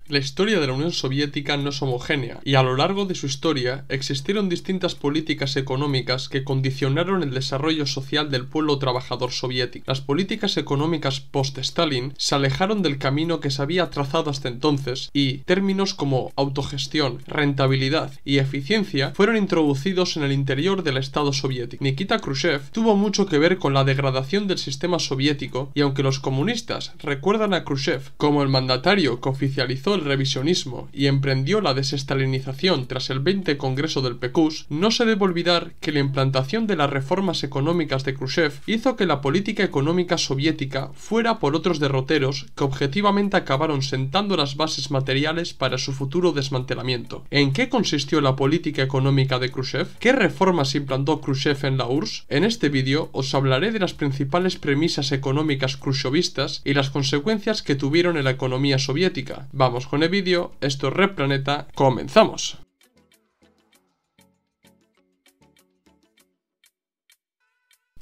La historia de la Unión Soviética no es homogénea, y a lo largo de su historia existieron distintas políticas económicas que condicionaron el desarrollo social del pueblo trabajador soviético. Las políticas económicas post-Stalin se alejaron del camino que se había trazado hasta entonces, y términos como autogestión, rentabilidad y eficiencia fueron introducidos en el interior del Estado soviético. Nikita Khrushchev tuvo mucho que ver con la degradación del sistema soviético, y aunque los comunistas recuerdan a Khrushchev como el mandatario que oficializó el revisionismo y emprendió la desestalinización tras el 20 Congreso del PQS, no se debe olvidar que la implantación de las reformas económicas de Khrushchev hizo que la política económica soviética fuera por otros derroteros que objetivamente acabaron sentando las bases materiales para su futuro desmantelamiento. ¿En qué consistió la política económica de Khrushchev? ¿Qué reformas implantó Khrushchev en la URSS? En este vídeo os hablaré de las principales premisas económicas khrushchevistas y las consecuencias que tuvieron en la economía soviética. Vamos con el vídeo, esto es Red Planeta, comenzamos.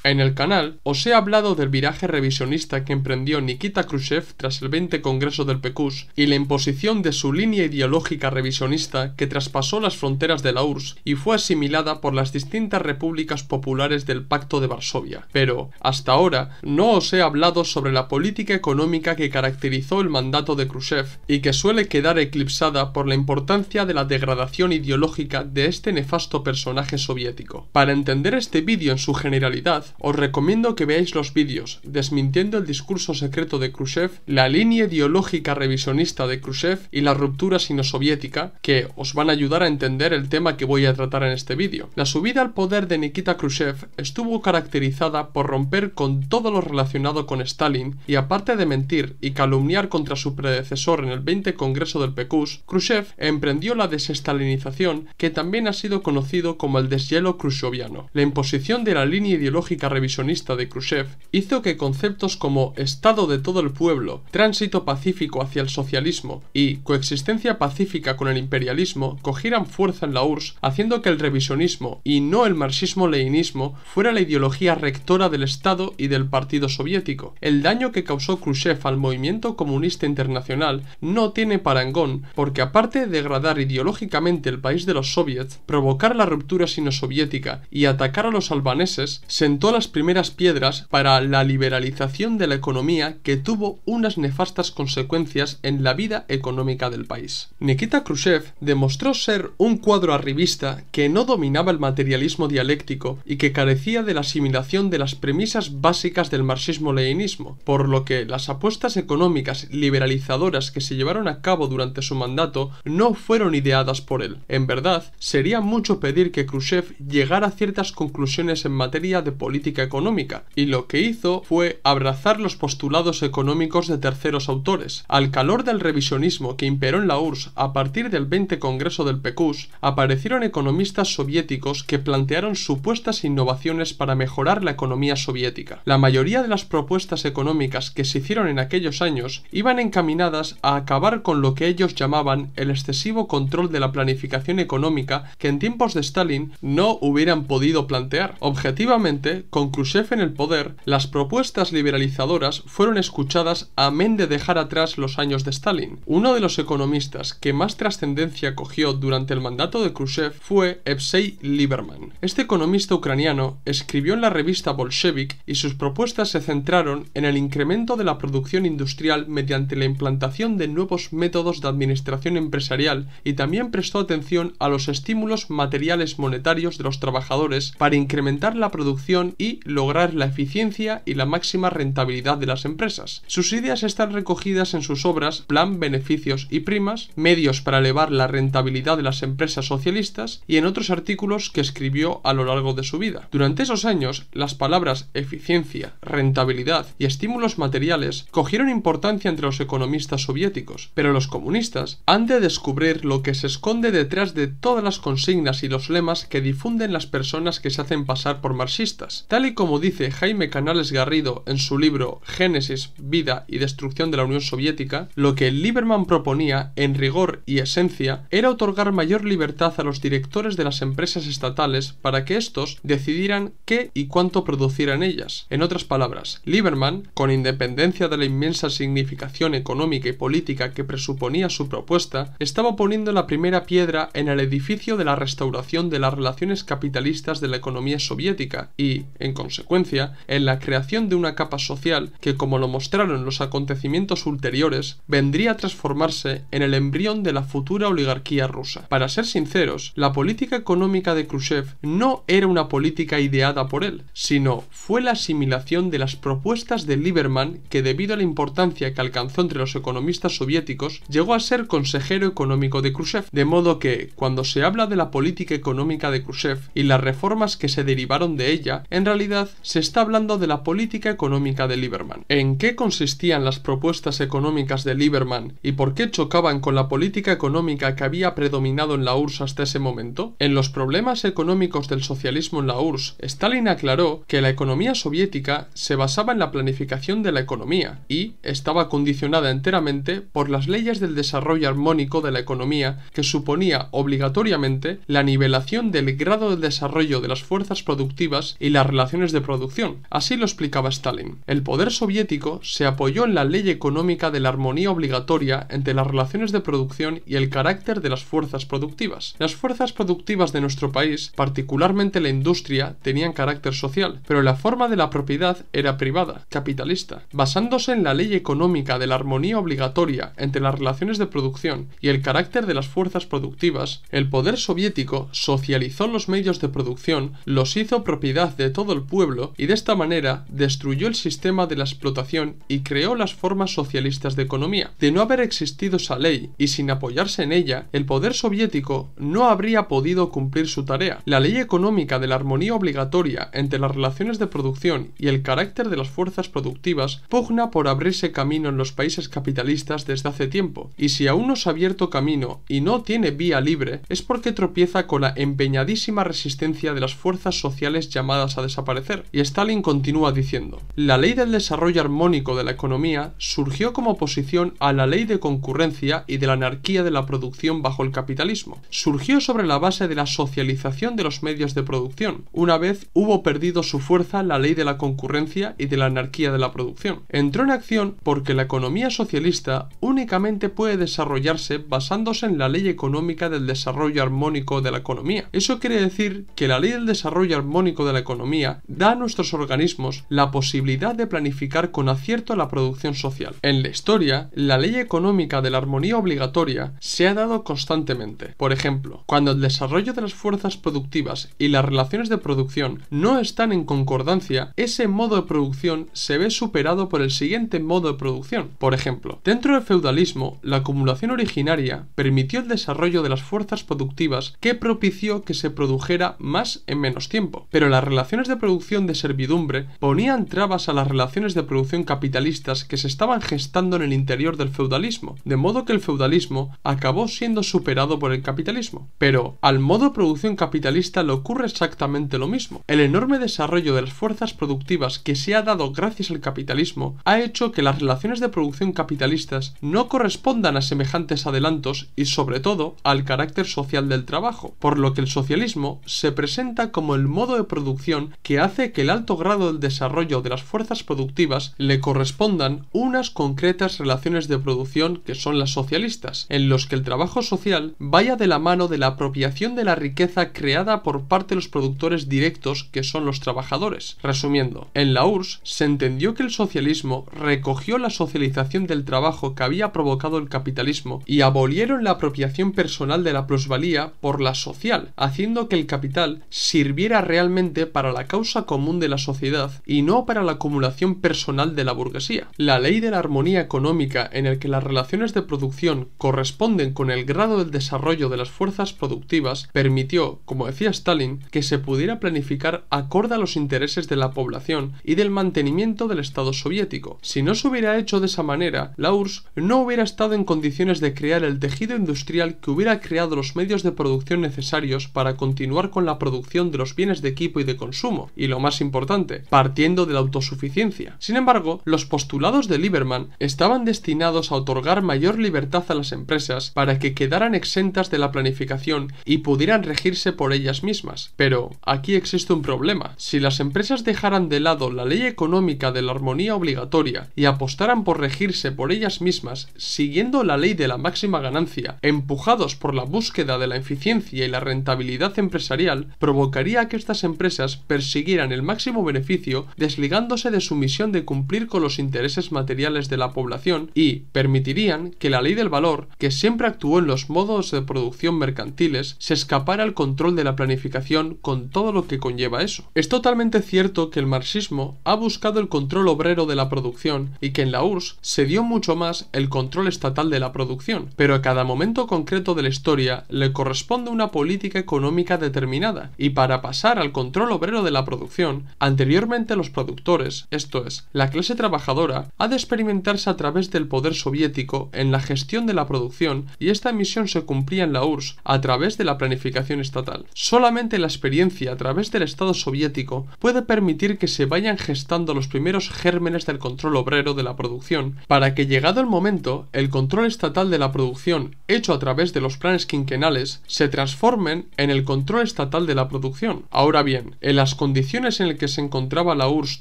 En el canal os he hablado del viraje revisionista que emprendió Nikita Khrushchev tras el 20 Congreso del PQS y la imposición de su línea ideológica revisionista que traspasó las fronteras de la URSS y fue asimilada por las distintas repúblicas populares del Pacto de Varsovia. Pero, hasta ahora, no os he hablado sobre la política económica que caracterizó el mandato de Khrushchev y que suele quedar eclipsada por la importancia de la degradación ideológica de este nefasto personaje soviético. Para entender este vídeo en su generalidad, os recomiendo que veáis los vídeos Desmintiendo el discurso secreto de Khrushchev, la línea ideológica revisionista de Khrushchev y la ruptura sino-soviética, que os van a ayudar a entender el tema que voy a tratar en este vídeo. La subida al poder de Nikita Khrushchev estuvo caracterizada por romper con todo lo relacionado con Stalin y, aparte de mentir y calumniar contra su predecesor en el 20 Congreso del PQS, Khrushchev emprendió la desestalinización, que también ha sido conocido como el deshielo khrushcheviano. La imposición de la línea ideológica revisionista de Khrushchev hizo que conceptos como Estado de todo el pueblo, tránsito pacífico hacia el socialismo y coexistencia pacífica con el imperialismo cogieran fuerza en la URSS, haciendo que el revisionismo y no el marxismo-leninismo fuera la ideología rectora del Estado y del Partido Soviético. El daño que causó Khrushchev al movimiento comunista internacional no tiene parangón, porque aparte de degradar ideológicamente el país de los soviets, provocar la ruptura sino-soviética y atacar a los albaneses, sentó las primeras piedras para la liberalización de la economía, que tuvo unas nefastas consecuencias en la vida económica del país. Nikita Khrushchev demostró ser un cuadro arribista que no dominaba el materialismo dialéctico y que carecía de la asimilación de las premisas básicas del marxismo-leninismo, por lo que las apuestas económicas liberalizadoras que se llevaron a cabo durante su mandato no fueron ideadas por él. En verdad, sería mucho pedir que Khrushchev llegara a ciertas conclusiones en materia de política económica, y lo que hizo fue abrazar los postulados económicos de terceros autores. Al calor del revisionismo que imperó en la URSS a partir del 20 Congreso del PQS, aparecieron economistas soviéticos que plantearon supuestas innovaciones para mejorar la economía soviética. La mayoría de las propuestas económicas que se hicieron en aquellos años iban encaminadas a acabar con lo que ellos llamaban el excesivo control de la planificación económica que en tiempos de Stalin no hubieran podido plantear. Objetivamente, con Khrushchev en el poder, las propuestas liberalizadoras fueron escuchadas amén de dejar atrás los años de Stalin. Uno de los economistas que más trascendencia cogió durante el mandato de Khrushchev fue Evsei Lieberman. Este economista ucraniano escribió en la revista Bolshevik y sus propuestas se centraron en el incremento de la producción industrial mediante la implantación de nuevos métodos de administración empresarial, y también prestó atención a los estímulos materiales monetarios de los trabajadores para incrementar la producción y lograr la eficiencia y la máxima rentabilidad de las empresas. Sus ideas están recogidas en sus obras Plan, Beneficios y Primas, Medios para elevar la rentabilidad de las empresas socialistas, y en otros artículos que escribió a lo largo de su vida. Durante esos años, las palabras eficiencia, rentabilidad y estímulos materiales cogieron importancia entre los economistas soviéticos, pero los comunistas han de descubrir lo que se esconde detrás de todas las consignas y los lemas que difunden las personas que se hacen pasar por marxistas. socialistas. Tal y como dice Jaime Canales Garrido en su libro Génesis, Vida y Destrucción de la Unión Soviética, lo que Lieberman proponía, en rigor y esencia, era otorgar mayor libertad a los directores de las empresas estatales para que estos decidieran qué y cuánto producieran ellas. En otras palabras, Lieberman, con independencia de la inmensa significación económica y política que presuponía su propuesta, estaba poniendo la primera piedra en el edificio de la restauración de las relaciones capitalistas de la economía soviética y, en consecuencia, en la creación de una capa social que, como lo mostraron los acontecimientos ulteriores, vendría a transformarse en el embrión de la futura oligarquía rusa. Para ser sinceros, la política económica de Khrushchev no era una política ideada por él, sino fue la asimilación de las propuestas de Lieberman que, debido a la importancia que alcanzó entre los economistas soviéticos, llegó a ser consejero económico de Khrushchev, de modo que, cuando se habla de la política económica de Khrushchev y las reformas que se derivaron de ella, en realidad se está hablando de la política económica de Lieberman. ¿En qué consistían las propuestas económicas de Lieberman y por qué chocaban con la política económica que había predominado en la URSS hasta ese momento? En los problemas económicos del socialismo en la URSS, Stalin aclaró que la economía soviética se basaba en la planificación de la economía y estaba condicionada enteramente por las leyes del desarrollo armónico de la economía, que suponía obligatoriamente la nivelación del grado de desarrollo de las fuerzas productivas y las relaciones de producción. Así lo explicaba Stalin. El poder soviético se apoyó en la ley económica de la armonía obligatoria entre las relaciones de producción y el carácter de las fuerzas productivas. Las fuerzas productivas de nuestro país, particularmente la industria, tenían carácter social, pero la forma de la propiedad era privada, capitalista. Basándose en la ley económica de la armonía obligatoria entre las relaciones de producción y el carácter de las fuerzas productivas, el poder soviético socializó los medios de producción, los hizo propiedad de todo el pueblo y de esta manera destruyó el sistema de la explotación y creó las formas socialistas de economía. De no haber existido esa ley y sin apoyarse en ella, el poder soviético no habría podido cumplir su tarea. La ley económica de la armonía obligatoria entre las relaciones de producción y el carácter de las fuerzas productivas pugna por abrirse camino en los países capitalistas desde hace tiempo, y si aún no se ha abierto camino y no tiene vía libre, es porque tropieza con la empeñadísima resistencia de las fuerzas sociales llamadas a desaparecer. Y Stalin continúa diciendo: la ley del desarrollo armónico de la economía surgió como oposición a la ley de concurrencia y de la anarquía de la producción bajo el capitalismo. Surgió sobre la base de la socialización de los medios de producción, una vez hubo perdido su fuerza la ley de la concurrencia y de la anarquía de la producción. Entró en acción porque la economía socialista únicamente puede desarrollarse basándose en la ley económica del desarrollo armónico de la economía. Eso quiere decir que la ley del desarrollo armónico de la economía da a nuestros organismos la posibilidad de planificar con acierto la producción social. En la historia, la ley económica de la armonía obligatoria se ha dado constantemente. Por ejemplo, cuando el desarrollo de las fuerzas productivas y las relaciones de producción no están en concordancia, ese modo de producción se ve superado por el siguiente modo de producción. Por ejemplo, dentro del feudalismo, la acumulación originaria permitió el desarrollo de las fuerzas productivas que propició que se produjera más en menos tiempo. Pero las relaciones de producción de servidumbre ponían trabas a las relaciones de producción capitalistas que se estaban gestando en el interior del feudalismo, de modo que el feudalismo acabó siendo superado por el capitalismo. Pero al modo de producción capitalista le ocurre exactamente lo mismo. El enorme desarrollo de las fuerzas productivas que se ha dado gracias al capitalismo ha hecho que las relaciones de producción capitalistas no correspondan a semejantes adelantos y sobre todo al carácter social del trabajo, por lo que el socialismo se presenta como el modo de producción que hace que el alto grado del desarrollo de las fuerzas productivas le correspondan unas concretas relaciones de producción que son las socialistas, en los que el trabajo social vaya de la mano de la apropiación de la riqueza creada por parte de los productores directos que son los trabajadores. Resumiendo, en la URSS se entendió que el socialismo recogió la socialización del trabajo que había provocado el capitalismo y abolieron la apropiación personal de la plusvalía por la social, haciendo que el capital sirviera realmente para la causa común de la sociedad y no para la acumulación personal de la burguesía. La ley de la armonía económica, en el que las relaciones de producción corresponden con el grado del desarrollo de las fuerzas productivas, permitió, como decía Stalin, que se pudiera planificar acorde a los intereses de la población y del mantenimiento del Estado soviético. Si no se hubiera hecho de esa manera, la URSS no hubiera estado en condiciones de crear el tejido industrial que hubiera creado los medios de producción necesarios para continuar con la producción de los bienes de equipo y de consumo. consumo y, lo más importante, partiendo de la autosuficiencia. Sin embargo, los postulados de Lieberman estaban destinados a otorgar mayor libertad a las empresas para que quedaran exentas de la planificación y pudieran regirse por ellas mismas. Pero aquí existe un problema. Si las empresas dejaran de lado la ley económica de la armonía obligatoria y apostaran por regirse por ellas mismas, siguiendo la ley de la máxima ganancia, empujados por la búsqueda de la eficiencia y la rentabilidad empresarial, provocaría que estas empresas persiguieran el máximo beneficio desligándose de su misión de cumplir con los intereses materiales de la población y permitirían que la ley del valor, que siempre actuó en los modos de producción mercantiles, se escapara al control de la planificación con todo lo que conlleva eso. Es totalmente cierto que el marxismo ha buscado el control obrero de la producción y que en la URSS se dio mucho más el control estatal de la producción, pero a cada momento concreto de la historia le corresponde una política económica determinada y para pasar al control obrero de la producción, anteriormente los productores, esto es, la clase trabajadora, ha de experimentarse a través del poder soviético en la gestión de la producción y esta misión se cumplía en la URSS a través de la planificación estatal. Solamente la experiencia a través del Estado soviético puede permitir que se vayan gestando los primeros gérmenes del control obrero de la producción para que llegado el momento el control estatal de la producción hecho a través de los planes quinquenales se transformen en el control estatal de la producción. Ahora bien, en las condiciones en las que se encontraba la URSS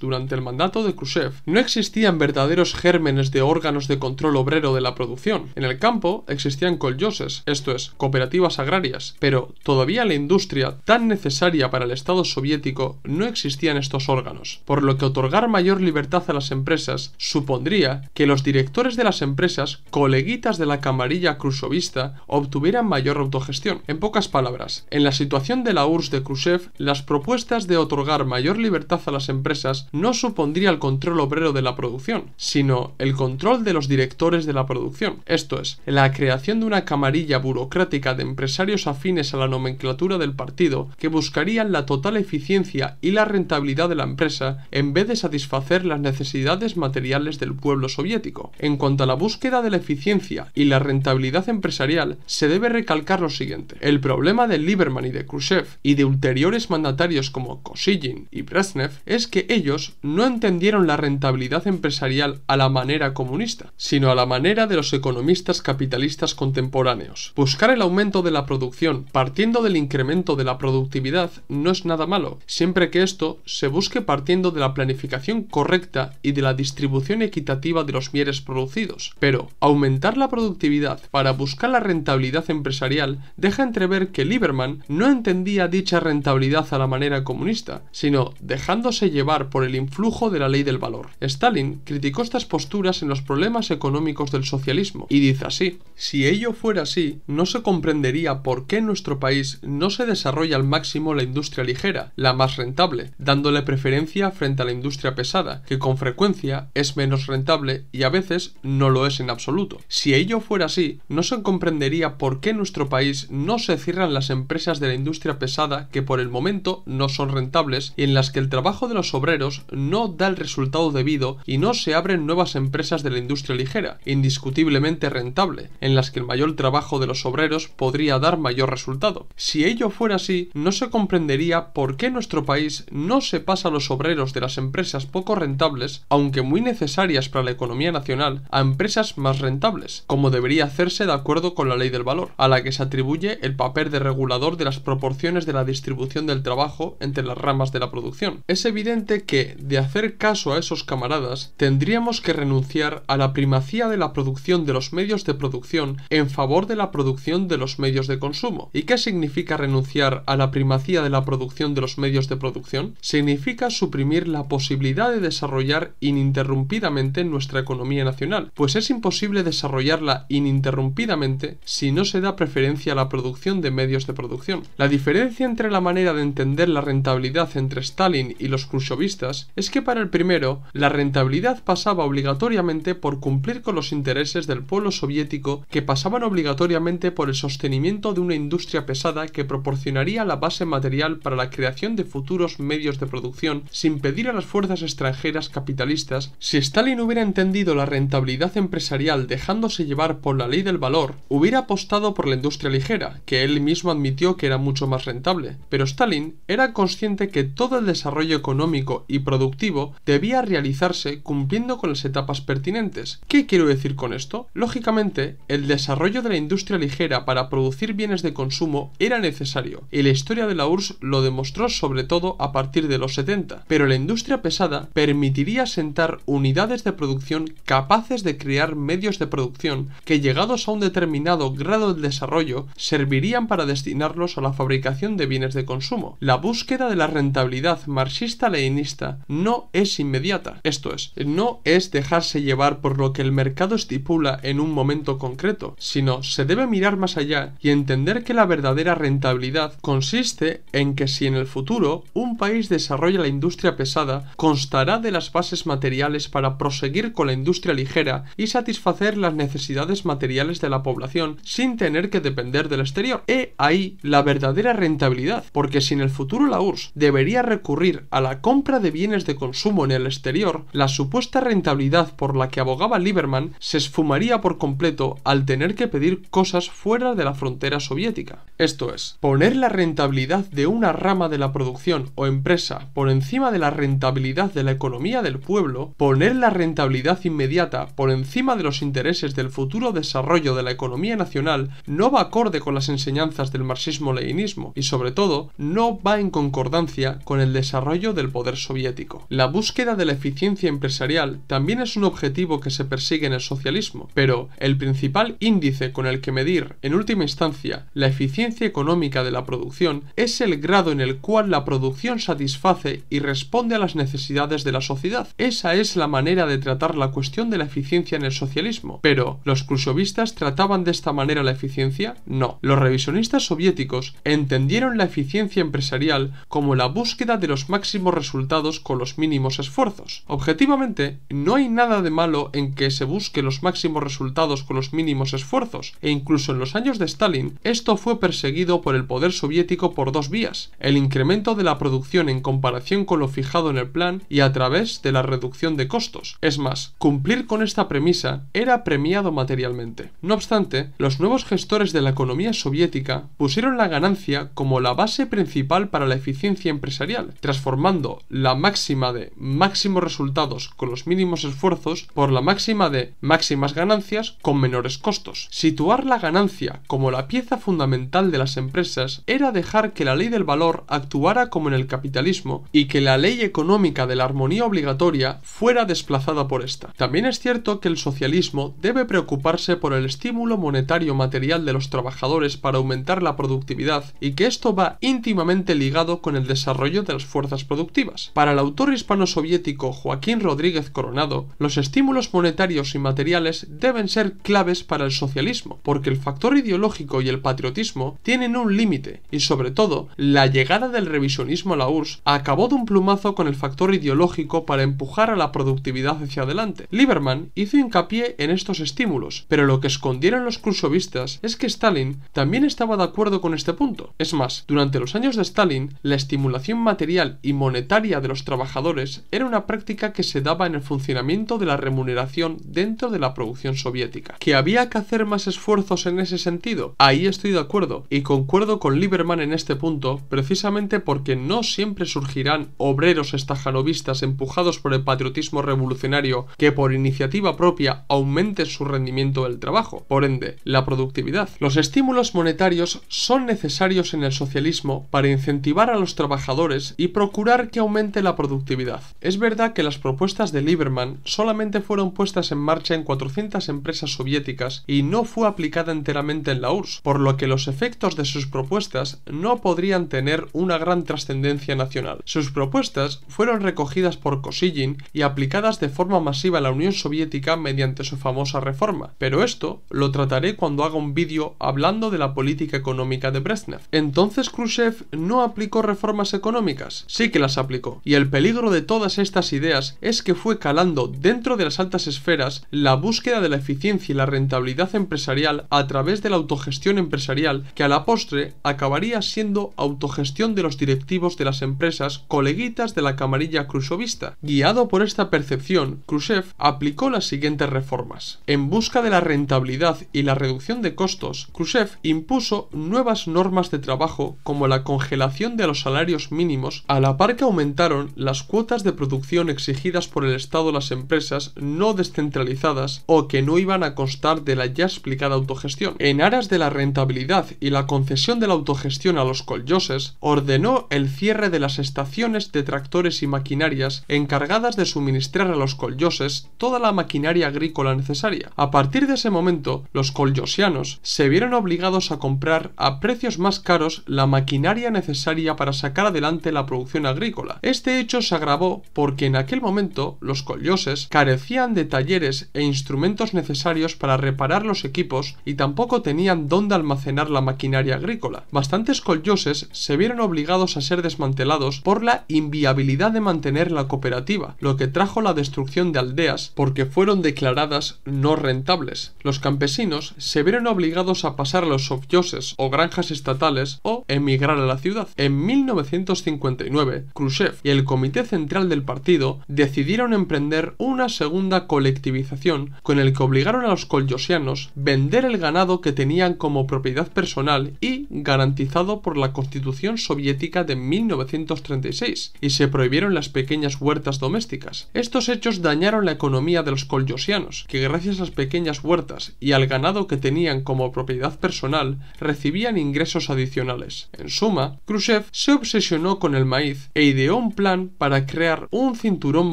durante el mandato de Khrushchev no existían verdaderos gérmenes de órganos de control obrero de la producción. En el campo existían koljoses, esto es, cooperativas agrarias, pero todavía en la industria tan necesaria para el Estado soviético no existían estos órganos, por lo que otorgar mayor libertad a las empresas supondría que los directores de las empresas, coleguitas de la camarilla khrushchevista, obtuvieran mayor autogestión. En pocas palabras, en la situación de la URSS de Khrushchev, las propuestas de otorgar mayor libertad a las empresas no supondría el control obrero de la producción, sino el control de los directores de la producción, esto es, la creación de una camarilla burocrática de empresarios afines a la nomenclatura del partido que buscarían la total eficiencia y la rentabilidad de la empresa en vez de satisfacer las necesidades materiales del pueblo soviético. En cuanto a la búsqueda de la eficiencia y la rentabilidad empresarial, se debe recalcar lo siguiente. El problema de Lieberman y de Khrushchev y de ulteriores mandatarios como Kosygin y Brezhnev es que ellos no entendieron la rentabilidad empresarial a la manera comunista, sino a la manera de los economistas capitalistas contemporáneos. Buscar el aumento de la producción partiendo del incremento de la productividad no es nada malo, siempre que esto se busque partiendo de la planificación correcta y de la distribución equitativa de los bienes producidos. Pero aumentar la productividad para buscar la rentabilidad empresarial deja entrever que Lieberman no entendía dicha rentabilidad a la manera comunista, sino dejándose llevar por el influjo de la ley del valor. Stalin criticó estas posturas en los problemas económicos del socialismo y dice así: si ello fuera así, no se comprendería por qué en nuestro país no se desarrolla al máximo la industria ligera, la más rentable, dándole preferencia frente a la industria pesada, que con frecuencia es menos rentable y a veces no lo es en absoluto. Si ello fuera así, no se comprendería por qué en nuestro país no se cierran las empresas de la industria pesada que por el momento no son rentables y en las que el trabajo de los obreros no da el resultado debido y no se abren nuevas empresas de la industria ligera, indiscutiblemente rentable, en las que el mayor trabajo de los obreros podría dar mayor resultado. Si ello fuera así, no se comprendería por qué en nuestro país no se pasa a los obreros de las empresas poco rentables, aunque muy necesarias para la economía nacional, a empresas más rentables, como debería hacerse de acuerdo con la ley del valor, a la que se atribuye el papel de regulador de las proporciones de la distribución del trabajo entre las ramas de la producción. Es evidente que, de hacer caso a esos camaradas, tendríamos que renunciar a la primacía de la producción de los medios de producción en favor de la producción de los medios de consumo. ¿Y qué significa renunciar a la primacía de la producción de los medios de producción? Significa suprimir la posibilidad de desarrollar ininterrumpidamente nuestra economía nacional, pues es imposible desarrollarla ininterrumpidamente si no se da preferencia a la producción de medios de producción. La diferencia entre la manera de entender la rentabilidad entre Stalin y los khrushchevistas es que para el primero, la rentabilidad pasaba obligatoriamente por cumplir con los intereses del pueblo soviético, que pasaban obligatoriamente por el sostenimiento de una industria pesada que proporcionaría la base material para la creación de futuros medios de producción sin pedir a las fuerzas extranjeras capitalistas. Si Stalin hubiera entendido la rentabilidad empresarial dejándose llevar por la ley del valor, hubiera apostado por la industria ligera, que él mismo admitió que era mucho más rentable, pero Stalin era consciente parece que todo el desarrollo económico y productivo debía realizarse cumpliendo con las etapas pertinentes. ¿Qué quiero decir con esto? Lógicamente, el desarrollo de la industria ligera para producir bienes de consumo era necesario, y la historia de la URSS lo demostró sobre todo a partir de los 70, pero la industria pesada permitiría asentar unidades de producción capaces de crear medios de producción que, llegados a un determinado grado de desarrollo, servirían para destinarlos a la fabricación de bienes de consumo. La búsqueda de la rentabilidad marxista-leninista no es inmediata, esto es, no es dejarse llevar por lo que el mercado estipula en un momento concreto, sino se debe mirar más allá y entender que la verdadera rentabilidad consiste en que si en el futuro un país desarrolla la industria pesada, constará de las bases materiales para proseguir con la industria ligera y satisfacer las necesidades materiales de la población sin tener que depender del exterior. He ahí la verdadera rentabilidad, porque si en el futuro la URSS debería recurrir a la compra de bienes de consumo en el exterior, la supuesta rentabilidad por la que abogaba Lieberman se esfumaría por completo al tener que pedir cosas fuera de la frontera soviética. Esto es, poner la rentabilidad de una rama de la producción o empresa por encima de la rentabilidad de la economía del pueblo, poner la rentabilidad inmediata por encima de los intereses del futuro desarrollo de la economía nacional, no va acorde con las enseñanzas del marxismo-leninismo y, sobre todo, no va en concordancia con el desarrollo del poder soviético. La búsqueda de la eficiencia empresarial también es un objetivo que se persigue en el socialismo, pero el principal índice con el que medir, en última instancia, la eficiencia económica de la producción es el grado en el cual la producción satisface y responde a las necesidades de la sociedad. Esa es la manera de tratar la cuestión de la eficiencia en el socialismo. Pero, ¿los khrushchevistas trataban de esta manera la eficiencia? No. Los revisionistas soviéticos entendieron la eficiencia empresarial como la búsqueda de los máximos resultados con los mínimos esfuerzos. Objetivamente, no hay nada de malo en que se busque los máximos resultados con los mínimos esfuerzos, e incluso en los años de Stalin, esto fue perseguido por el poder soviético por dos vías: el incremento de la producción en comparación con lo fijado en el plan y a través de la reducción de costos. Es más, cumplir con esta premisa era premiado materialmente. No obstante, los nuevos gestores de la economía soviética pusieron la ganancia como la base principal para la eficiencia empresarial, transformando la máxima de máximos resultados con los mínimos esfuerzos por la máxima de máximas ganancias con menores costos. Situar la ganancia como la pieza fundamental de las empresas era dejar que la ley del valor actuara como en el capitalismo y que la ley económica de la armonía obligatoria fuera desplazada por esta. También es cierto que el socialismo debe preocuparse por el estímulo monetario material de los trabajadores para aumentar la productividad y que esto va íntimamente ligado con el desarrollo de las fuerzas productivas. Para el autor hispano-soviético Joaquín Rodríguez Coronado, los estímulos monetarios y materiales deben ser claves para el socialismo, porque el factor ideológico y el patriotismo tienen un límite y, sobre todo, la llegada del revisionismo a la URSS acabó de un plumazo con el factor ideológico para empujar a la productividad hacia adelante. Lieberman hizo hincapié en estos estímulos, pero lo que escondieron los khrushchevistas es que Stalin también estaba de acuerdo con este punto. Es más, durante los años de Stalin, la estimulación material y monetaria de los trabajadores era una práctica que se daba en el funcionamiento de la remuneración dentro de la producción soviética. ¿Que había que hacer más esfuerzos en ese sentido? Ahí estoy de acuerdo, y concuerdo con Lieberman en este punto, precisamente porque no siempre surgirán obreros estajanovistas empujados por el patriotismo revolucionario que por iniciativa propia aumenten su rendimiento del trabajo, por ende, la productividad. Los estímulos monetarios son necesarios en el socialismo para incentivar a los trabajadores y procurar que aumente la productividad. Es verdad que las propuestas de Lieberman solamente fueron puestas en marcha en 400 empresas soviéticas y no fue aplicada enteramente en la URSS, por lo que los efectos de sus propuestas no podrían tener una gran trascendencia nacional. Sus propuestas fueron recogidas por Kosygin y aplicadas de forma masiva en la Unión Soviética mediante su famosa reforma, pero esto lo trataré cuando haga un vídeo hablando de la política económica de Brezhnev. Entonces Khrushchev no aplicó reformas económicas, sí que las aplicó, y el peligro de todas estas ideas es que fue calando dentro de las altas esferas la búsqueda de la eficiencia y la rentabilidad empresarial a través de la autogestión empresarial, que a la postre acabaría siendo autogestión de los directivos de las empresas coleguitas de la camarilla khrushchevista. Guiado por esta percepción, Khrushchev aplicó las siguientes reformas. En busca de la rentabilidad y la reducción de costos, Khrushchev impuso nuevas normas de trabajo como la congelación de los salarios salarios mínimos, a la par que aumentaron las cuotas de producción exigidas por el Estado a las empresas no descentralizadas o que no iban a constar de la ya explicada autogestión. En aras de la rentabilidad y la concesión de la autogestión a los koljoses, ordenó el cierre de las estaciones de tractores y maquinarias encargadas de suministrar a los koljoses toda la maquinaria agrícola necesaria. A partir de ese momento, los koljosianos se vieron obligados a comprar a precios más caros la maquinaria necesaria para sacar adelante la producción agrícola. Este hecho se agravó porque en aquel momento los koljoses carecían de talleres e instrumentos necesarios para reparar los equipos y tampoco tenían dónde almacenar la maquinaria agrícola. Bastantes koljoses se vieron obligados a ser desmantelados por la inviabilidad de mantener la cooperativa, lo que trajo la destrucción de aldeas porque fueron declaradas no rentables. Los campesinos se vieron obligados a pasar a los sovjoses o granjas estatales o emigrar a la ciudad. En 1959, Khrushchev y el Comité Central del partido decidieron emprender una segunda colectivización con el que obligaron a los koljosianos vender el ganado que tenían como propiedad personal y garantizado por la Constitución soviética de 1936, y se prohibieron las pequeñas huertas domésticas. Estos hechos dañaron la economía de los koljosianos, que gracias a las pequeñas huertas y al ganado que tenían como propiedad personal recibían ingresos adicionales. En suma, Khrushchev se obsesionó con el maíz e ideó un plan para crear un cinturón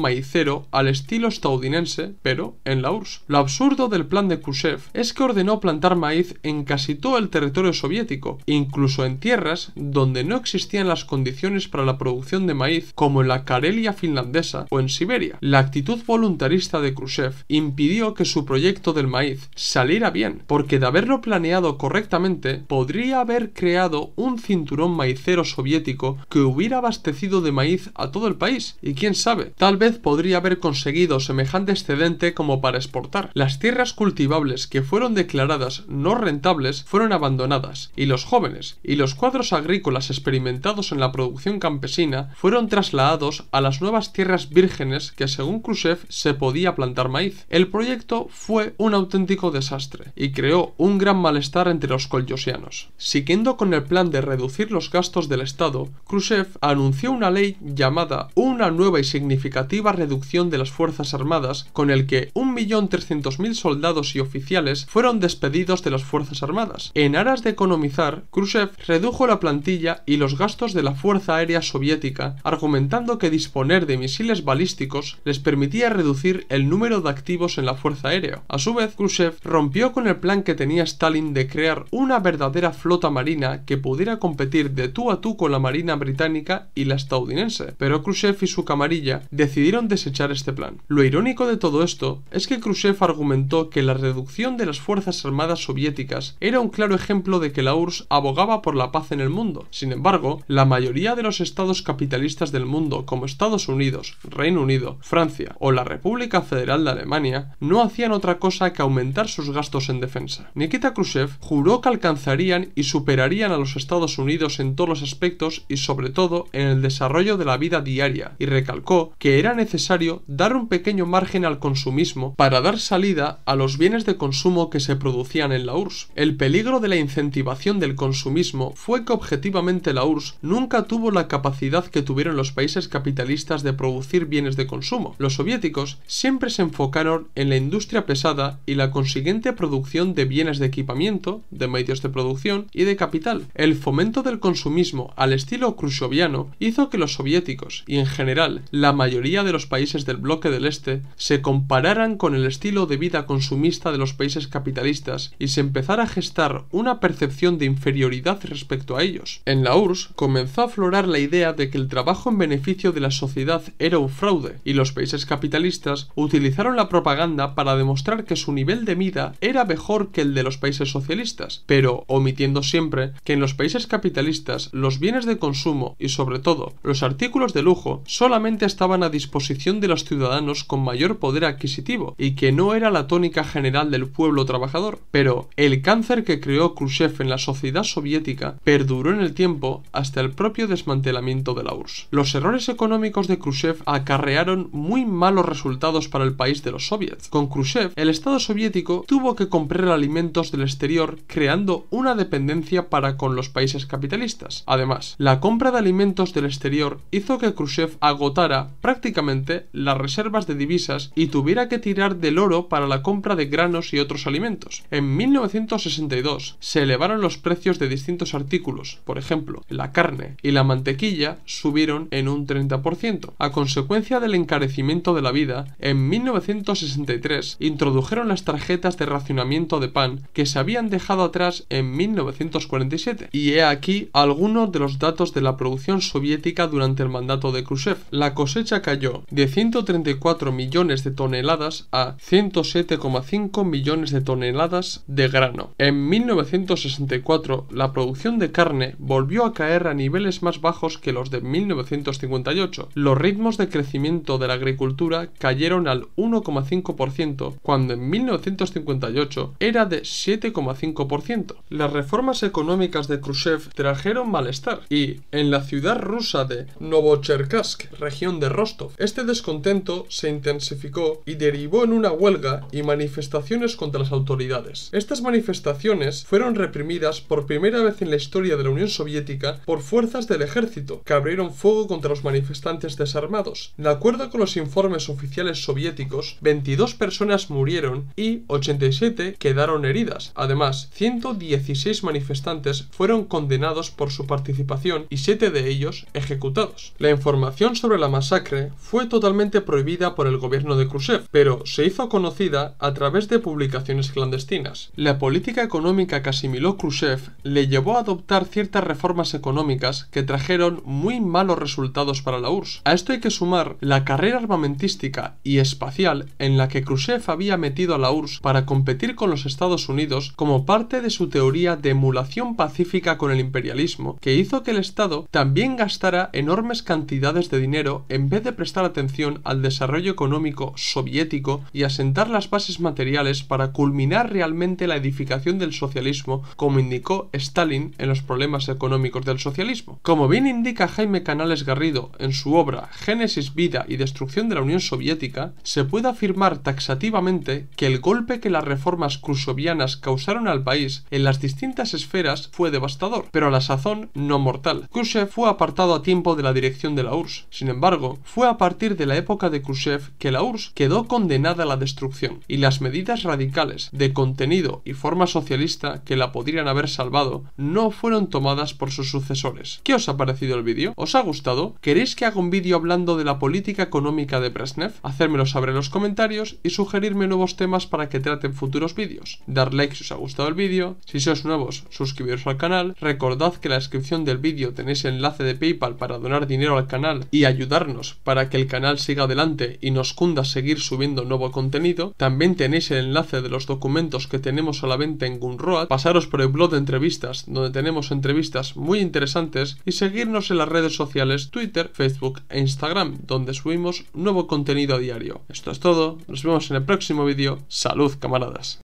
maicero al estilo estadounidense, pero en la URSS. Lo absurdo del plan de Khrushchev es que ordenó plantar maíz en casi todo el territorio soviético, incluso en tierras donde no existían las condiciones para la producción de maíz, como en la Karelia finlandesa o en Siberia. La actitud voluntarista de Khrushchev impidió que su proyecto del maíz saliera bien, porque de haberlo planeado correctamente, podría haber creado un cinturón maicero soviético que hubiera abastecido de maíz a todo el país, y quién sabe, tal vez podría haber conseguido semejante excedente como para exportar. Las tierras cultivables que fueron declaradas no rentables fueron abandonadas, y los jóvenes y los cuadros agrícolas experimentados en la producción campesina fueron trasladados a las nuevas tierras vírgenes que según Khrushchev se podía plantar maíz. El proyecto fue un auténtico desastre y creó un gran malestar entre los koljosianos. Siguiendo con el plan de reducir los gastos del Estado, Khrushchev anunció una ley llamada Una nueva y significativa reducción de las Fuerzas Armadas, con el que 1.300.000 soldados y oficiales fueron despedidos de las Fuerzas Armadas. En aras de economizar, Khrushchev redujo la plantilla y los gastos de la Fuerza Aérea Soviética, argumentando que disponer de misiles balísticos les permitía reducir el número de activos en la Fuerza Aérea. A su vez, Khrushchev rompió con el plan que tenía Stalin de crear una verdadera flota marina que pudiera competir de tú a tú con la marina británica y la estadounidense, pero Khrushchev y su camarilla decidieron desechar este plan. Lo irónico de todo esto es que Khrushchev argumentó que la reducción de las Fuerzas Armadas soviéticas era un claro ejemplo de que la URSS abogaba por la paz en el mundo. Sin embargo, la mayoría de los estados capitalistas del mundo, como Estados Unidos, Reino Unido, Francia o la República Federal de Alemania, no hacían otra cosa que aumentar sus gastos en defensa. Nikita Khrushchev juró que alcanzarían y superarían a los Estados Unidos en todos los aspectos y sobre todo en el desarrollo de la vida diaria, y recalcó que era necesario dar un pequeño margen al consumismo para dar salida a los bienes de consumo que se producían en la URSS. El peligro de la incentivación del consumismo fue que objetivamente la URSS nunca tuvo la capacidad que tuvieron los países capitalistas de producir bienes de consumo. Los soviéticos siempre se enfocaron en la industria pesada y la consiguiente producción de bienes de equipamiento, de medios de producción y de capital. El fomento del consumismo al estilo khrushcheviano hizo que los soviéticos y en general la mayoría de los países del bloque del este se compararan con el estilo de vida consumista de los países capitalistas y se empezara a gestar una percepción de inferioridad respecto a ellos. En la URSS comenzó a aflorar la idea de que el trabajo en beneficio de la sociedad era un fraude, y los países capitalistas utilizaron la propaganda para demostrar que su nivel de vida era mejor que el de los países socialistas, pero omitiendo siempre que en los países capitalistas los bienes de consumo y sobre todo los artículos de lujo solamente estaban a disposición de los ciudadanos con mayor poder adquisitivo y que no era la tónica general del pueblo trabajador. Pero el cáncer que creó Khrushchev en la sociedad sociedad soviética perduró en el tiempo hasta el propio desmantelamiento de la URSS. Los errores económicos de Khrushchev acarrearon muy malos resultados para el país de los soviets. Con Khrushchev, el Estado soviético tuvo que comprar alimentos del exterior, creando una dependencia para con los países capitalistas. Además, la compra de alimentos del exterior hizo que Khrushchev agotara prácticamente las reservas de divisas y tuviera que tirar del oro para la compra de granos y otros alimentos. En 1962 se elevaron los precios de distintos artículos, por ejemplo, la carne y la mantequilla subieron en un 30%. A consecuencia del encarecimiento de la vida, en 1963 introdujeron las tarjetas de racionamiento de pan que se habían dejado atrás en 1947. Y he aquí algunos de los datos de la producción soviética durante el mandato de Khrushchev. La cosecha cayó de 134 millones de toneladas a 107,5 millones de toneladas de grano. En 1964 la producción de carne volvió a caer a niveles más bajos que los de 1958. Los ritmos de crecimiento de la agricultura cayeron al 1,5% cuando en 1958 era de 7,5%. Las reformas económicas de Khrushchev trajeron malestar y en la ciudad rusa de Novocherkassk, región de Rostov, este descontento se intensificó y derivó en una huelga y manifestaciones contra las autoridades. Estas manifestaciones fueron reprimidas por primera vez en la historia de la Unión Soviética por fuerzas del ejército, que abrieron fuego contra los manifestantes desarmados. De acuerdo con los informes oficiales soviéticos, 22 personas murieron y 87 quedaron heridas. Además, 116 manifestantes fueron condenados por su participación y 7 de ellos ejecutados. La información sobre la masacre fue totalmente prohibida por el gobierno de Khrushchev, pero se hizo conocida a través de publicaciones clandestinas. La política económica que asimiló Khrushchev le llevó a adoptar ciertas reformas económicas que trajeron muy malos resultados para la URSS. A esto hay que sumar la carrera armamentística y espacial en la que Khrushchev había metido a la URSS para competir con los Estados Unidos como parte de su teoría de emulación pacífica con el imperialismo, que hizo que el Estado también gastara enormes cantidades de dinero en vez de prestar atención al desarrollo económico soviético y asentar las bases materiales para culminar realmente la edificación del socialismo, como indicó Stalin en los problemas económicos del socialismo. Como bien indica Jaime Canales Garrido en su obra Génesis, vida y destrucción de la Unión Soviética, se puede afirmar taxativamente que el golpe que las reformas khrushchevianas causaron al país en las distintas esferas fue devastador, pero a la sazón no mortal. Khrushchev fue apartado a tiempo de la dirección de la URSS. Sin embargo, fue a partir de la época de Khrushchev que la URSS quedó condenada a la destrucción, y las medidas radicales de contenido y forma socialista que la podrían haber salvado no fueron tomadas por sus sucesores. ¿Qué os ha parecido el vídeo? ¿Os ha gustado? ¿Queréis que haga un vídeo hablando de la política económica de Brezhnev? Hacérmelo saber en los comentarios y sugerirme nuevos temas para que trate en futuros vídeos. Dar like si os ha gustado el vídeo. Si sois nuevos, suscribiros al canal. Recordad que en la descripción del vídeo tenéis el enlace de PayPal para donar dinero al canal y ayudarnos para que el canal siga adelante y nos cunda seguir subiendo nuevo contenido. También tenéis el enlace de los documentos que tenemos a la venta en Gumroad. Pasaros por el blog de entrevistas, donde tenemos entrevistas muy interesantes, y seguirnos en las redes sociales Twitter, Facebook e Instagram, donde subimos nuevo contenido a diario. Esto es todo, nos vemos en el próximo vídeo. ¡Salud, camaradas!